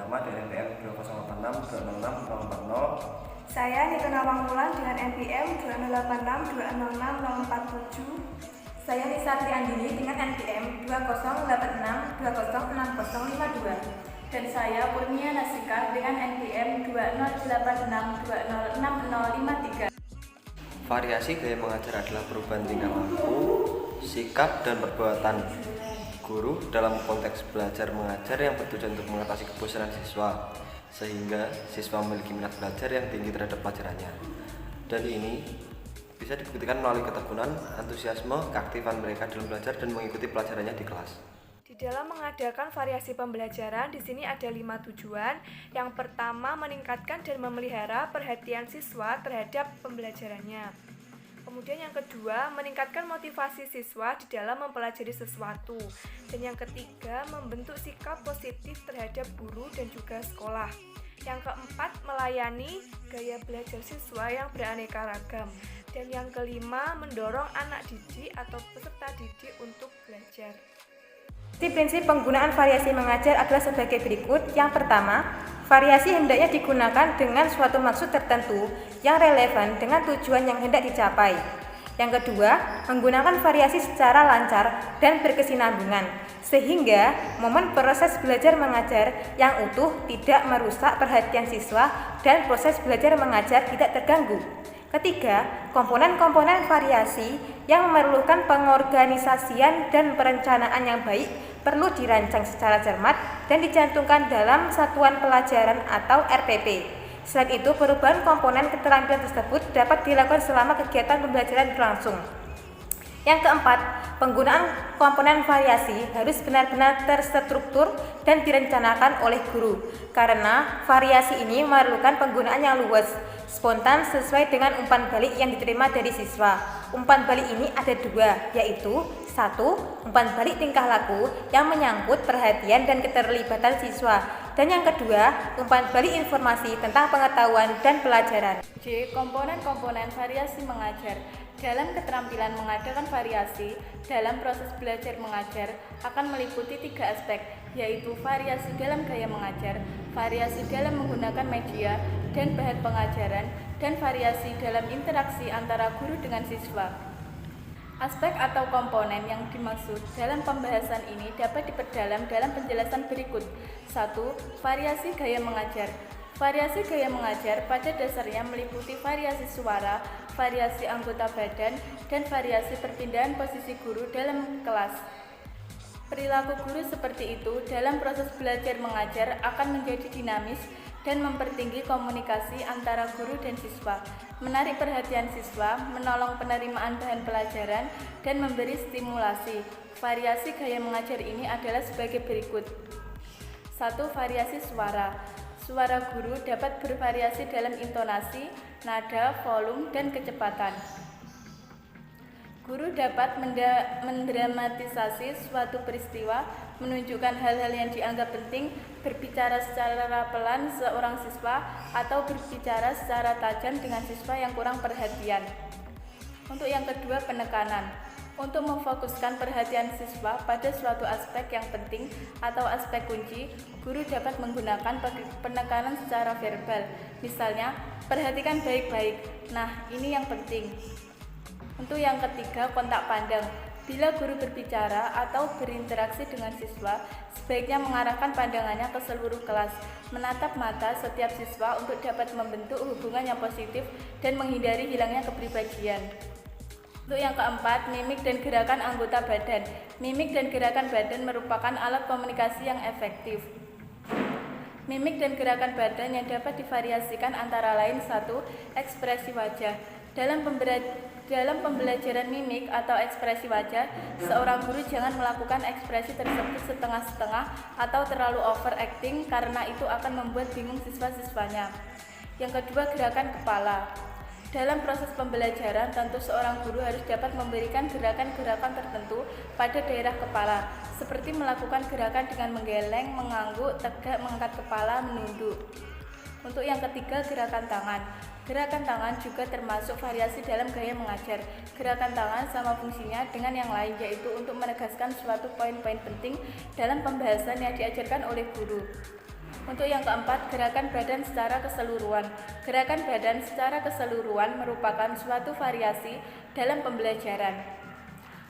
Rahmat dengan NPM 2086206040. Saya Niko Nawangwulan dengan NPM 2086206047. Saya Nisatri Andini dengan NPM 2086206052. Dan saya Kurnia Nasika dengan NPM 2086206053. Variasi gaya mengajar adalah perubahan tingkah laku, sikap, dan perbuatan guru dalam konteks belajar mengajar yang bertujuan untuk mengatasi kebosanan siswa, sehingga siswa memiliki minat belajar yang tinggi terhadap pelajarannya. Dan ini bisa dibuktikan melalui ketekunan, antusiasme, keaktifan mereka dalam belajar dan mengikuti pelajarannya di kelas. Di dalam mengadakan variasi pembelajaran, di sini ada 5 tujuan. Yang pertama, meningkatkan dan memelihara perhatian siswa terhadap pembelajarannya. Kemudian yang kedua, meningkatkan motivasi siswa di dalam mempelajari sesuatu. Dan yang ketiga, membentuk sikap positif terhadap guru dan juga sekolah. Yang keempat, melayani gaya belajar siswa yang beraneka ragam. Dan yang kelima, mendorong anak didik atau peserta didik untuk belajar. Prinsip penggunaan variasi mengajar adalah sebagai berikut. Yang pertama, variasi hendaknya digunakan dengan suatu maksud tertentu yang relevan dengan tujuan yang hendak dicapai. Yang kedua, menggunakan variasi secara lancar dan berkesinambungan, sehingga momen proses belajar mengajar yang utuh tidak merusak perhatian siswa dan proses belajar mengajar tidak terganggu. Ketiga, komponen-komponen variasi yang memerlukan pengorganisasian dan perencanaan yang baik perlu dirancang secara cermat dan dicantumkan dalam satuan pelajaran atau RPP. Selain itu, perubahan komponen keterampilan tersebut dapat dilakukan selama kegiatan pembelajaran berlangsung. Yang keempat, penggunaan komponen variasi harus benar-benar terstruktur dan direncanakan oleh guru, karena variasi ini memerlukan penggunaan yang luas, spontan sesuai dengan umpan balik yang diterima dari siswa. Umpan balik ini ada dua, yaitu 1. Umpan balik tingkah laku yang menyangkut perhatian dan keterlibatan siswa, dan yang kedua, umpan balik informasi tentang pengetahuan dan pelajaran. J. Komponen-komponen variasi mengajar. Dalam keterampilan mengadakan variasi dalam proses belajar mengajar akan meliputi 3 aspek, yaitu variasi dalam gaya mengajar, variasi dalam menggunakan media dan bahan pengajaran, dan variasi dalam interaksi antara guru dengan siswa. Aspek atau komponen yang dimaksud dalam pembahasan ini dapat diperdalam dalam penjelasan berikut. 1. Variasi gaya mengajar. Variasi gaya mengajar pada dasarnya meliputi variasi suara, variasi anggota badan, dan variasi perpindahan posisi guru dalam kelas. Perilaku guru seperti itu dalam proses belajar mengajar akan menjadi dinamis dan mempertinggi komunikasi antara guru dan siswa, menarik perhatian siswa, menolong penerimaan bahan pelajaran, dan memberi stimulasi. Variasi gaya mengajar ini adalah sebagai berikut. 1. Variasi suara. Suara guru dapat bervariasi dalam intonasi, nada, volume, dan kecepatan. Guru dapat mendramatisasi suatu peristiwa, menunjukkan hal-hal yang dianggap penting, berbicara secara pelan seorang siswa, atau berbicara secara tajam dengan siswa yang kurang perhatian. Untuk yang kedua, penekanan. Untuk memfokuskan perhatian siswa pada suatu aspek yang penting atau aspek kunci, guru dapat menggunakan penekanan secara verbal. Misalnya, perhatikan baik-baik. Nah, ini yang penting. Untuk yang ketiga, kontak pandang. Bila guru berbicara atau berinteraksi dengan siswa, sebaiknya mengarahkan pandangannya ke seluruh kelas, menatap mata setiap siswa untuk dapat membentuk hubungan yang positif dan menghindari hilangnya kepribadian. Untuk yang keempat, mimik dan gerakan anggota badan. Mimik dan gerakan badan merupakan alat komunikasi yang efektif. Mimik dan gerakan badan yang dapat divariasikan antara lain 1. Ekspresi wajah. Dalam pembelajaran mimik atau ekspresi wajah, seorang guru jangan melakukan ekspresi tersebut setengah-setengah atau terlalu overacting karena itu akan membuat bingung siswa-siswanya. Yang kedua, gerakan kepala. Dalam proses pembelajaran, tentu seorang guru harus dapat memberikan gerakan-gerakan tertentu pada daerah kepala, seperti melakukan gerakan dengan menggeleng, mengangguk, tegak, mengangkat kepala, menunduk. Untuk yang ketiga, gerakan tangan. Gerakan tangan juga termasuk variasi dalam gaya mengajar. Gerakan tangan sama fungsinya dengan yang lain, yaitu untuk menegaskan suatu poin-poin penting dalam pembahasan yang diajarkan oleh guru. Untuk yang keempat, gerakan badan secara keseluruhan. Gerakan badan secara keseluruhan merupakan suatu variasi dalam pembelajaran.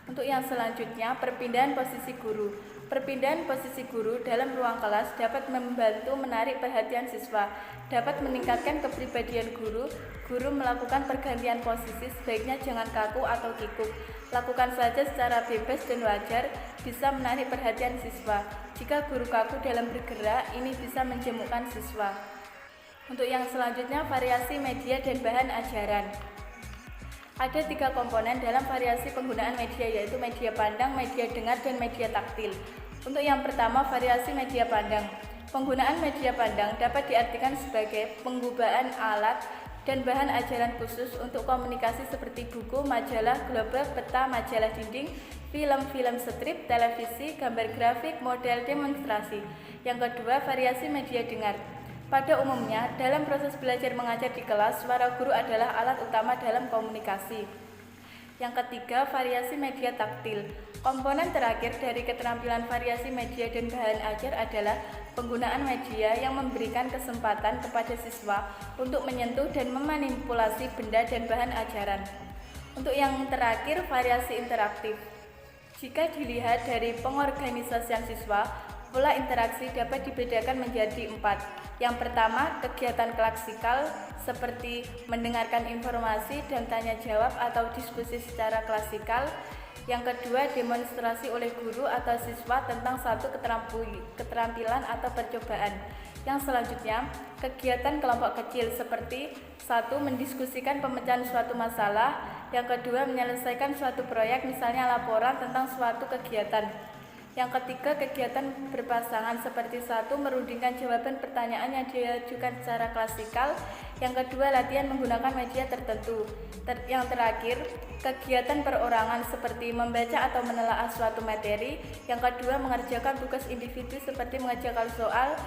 Untuk yang selanjutnya, perpindahan posisi guru. Perpindahan posisi guru dalam ruang kelas dapat membantu menarik perhatian siswa, dapat meningkatkan kepribadian guru. Guru melakukan pergantian posisi sebaiknya jangan kaku atau kikuk. Lakukan saja secara bebas dan wajar, bisa menarik perhatian siswa. Jika guru kaku dalam bergerak, ini bisa menjemukkan siswa. Untuk yang selanjutnya, variasi media dan bahan ajaran. Ada 3 komponen dalam variasi penggunaan media, yaitu media pandang, media dengar, dan media taktil. Untuk yang pertama, variasi media pandang. Penggunaan media pandang dapat diartikan sebagai penggubahan alat dan bahan ajaran khusus untuk komunikasi seperti buku, majalah, global, peta, majalah dinding, film strip, televisi, gambar grafik, model demonstrasi. Yang kedua, variasi media dengar. Pada umumnya, dalam proses belajar mengajar di kelas, suara guru adalah alat utama dalam komunikasi. Yang ketiga, variasi media taktil. Komponen terakhir dari keterampilan variasi media dan bahan ajar adalah penggunaan media yang memberikan kesempatan kepada siswa untuk menyentuh dan memanipulasi benda dan bahan ajaran. Untuk yang terakhir, variasi interaktif. Jika dilihat dari pengorganisasian siswa, pola interaksi dapat dibedakan menjadi 4. Yang pertama, kegiatan klasikal seperti mendengarkan informasi dan tanya jawab atau diskusi secara klasikal. Yang kedua, demonstrasi oleh guru atau siswa tentang satu keterampilan atau percobaan. Yang selanjutnya, kegiatan kelompok kecil seperti 1. Mendiskusikan pemecahan suatu masalah. Yang kedua, menyelesaikan suatu proyek, misalnya laporan tentang suatu kegiatan. Yang ketiga, kegiatan berpasangan seperti 1. Merundingkan jawaban pertanyaan yang diajukan secara klasikal. Yang kedua, latihan menggunakan media tertentu. Yang terakhir, kegiatan perorangan seperti membaca atau menelaah suatu materi. Yang kedua, mengerjakan tugas individu seperti mengerjakan soal.